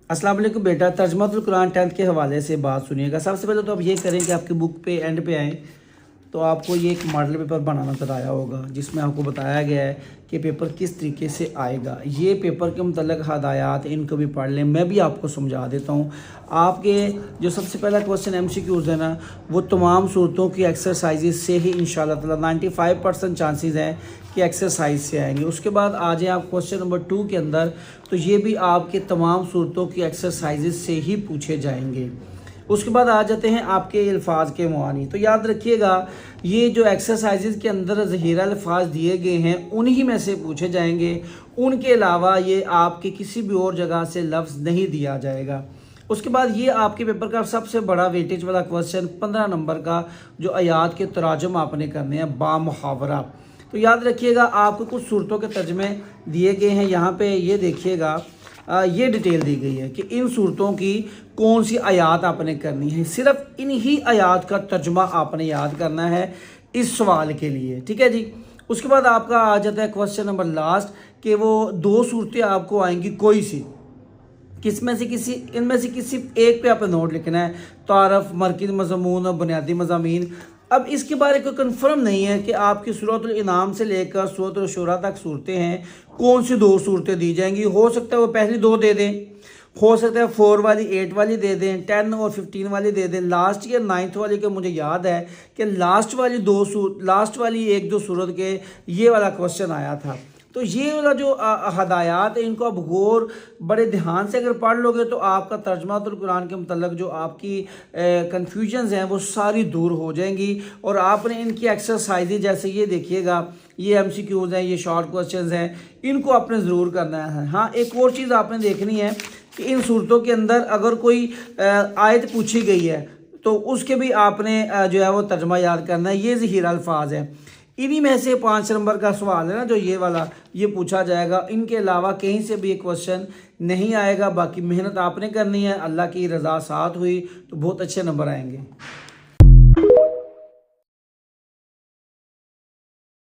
अस्सलाम वालेकुम बेटा, तर्जुमातुल कुरान 10th के हवाले से बात सुनिएगा। सबसे पहले तो आप ये करें कि आपकी बुक पे एंड पे आएँ तो आपको ये एक मॉडल पेपर बनाना बताया होगा, जिसमें आपको बताया गया है कि पेपर किस तरीके से आएगा। ये पेपर के मुतल्लिक़ हदायत इनको भी पढ़ लें, मैं भी आपको समझा देता हूँ। आपके जो सबसे पहला क्वेश्चन MCQs है ना, वो तमाम सूरतों की एक्सरसाइज से ही इंशाल्लाह ताला 95% चांसेस हैं कि एक्सरसाइज से आएंगे। उसके बाद आ जाए आप क्वेश्चन नंबर 2 के अंदर, तो ये भी आपके तमाम सूरतों की एक्सरसाइज से ही पूछे जाएंगे। उसके बाद आ जाते हैं आपके अल्फाज के मुआनी। तो याद रखिएगा, ये जो एक्सरसाइजेज के अंदर ज़हीरा अल्फाज दिए गए हैं उन्हीं में से पूछे जाएंगे। उनके अलावा ये आपके किसी भी और जगह से लफ्ज़ नहीं दिया जाएगा। उसके बाद ये आपके पेपर का सबसे बड़ा वेटेज वाला क्वेश्चन 15 नंबर का, जो आयात के तराजुम आपने करने हैं बामुहावरा। तो याद रखिएगा, आपको कुछ सूरतों के तर्जमे दिए गए हैं। यहाँ पे ये देखिएगा, ये डिटेल दी गई है कि इन सूरतों की कौन सी आयात आपने करनी है। सिर्फ इन्हीं आयात का तर्जुमा आपने याद करना है इस सवाल के लिए, ठीक है जी। उसके बाद आपका आ जाता है क्वेश्चन नंबर लास्ट, कि वो 2 सूरतें आपको आएंगी कोई सी, इनमें से किसी एक पे आपने नोट लिखना है, तारफ़, मरकज़ी मज़मून और बुनियादी मज़ामीन। अब इसके बारे में कंफर्म नहीं है कि आपकी सूरतुल इनाम से लेकर सूरतुल शुरा तक सूरतें हैं, कौन सी 2 सूरतें दी जाएंगी। हो सकता है वो पहली 2 दे दें, हो सकता है 4 वाली 8 वाली दे दें, 10 और 15 वाली दे दें। लास्ट ईयर 9th वाली के मुझे याद है कि लास्ट वाली 1-2 सूरत के ये वाला क्वेश्चन आया था। तो ये वाला जो हदायत है, इनको आप गौर बड़े ध्यान से अगर पढ़ लोगे तो आपका तर्जुमातुल कुरान के मुतल्लिक़ जो आपकी कन्फ्यूजन्स हैं वो सारी दूर हो जाएंगी। और आपने इनकी एक्सरसाइज, जैसे ये देखिएगा, ये MCQs हैं, ये शॉर्ट क्वेश्चंस हैं, इनको आपने ज़रूर करना है। हाँ, एक और चीज़ आपने देखनी है कि इन सूरतों के अंदर अगर कोई आयत पूछी गई है तो उसके भी आपने जो है वो तर्जुमा याद करना है। ये ज़हीरा अल्फाज है, इन्हीं में से 5 नंबर का सवाल है ना, जो ये वाला, ये पूछा जाएगा। इनके अलावा कहीं से भी एक क्वेश्चन नहीं आएगा। बाकी मेहनत आपने करनी है, अल्लाह की रज़ा साथ हुई तो बहुत अच्छे नंबर आएंगे।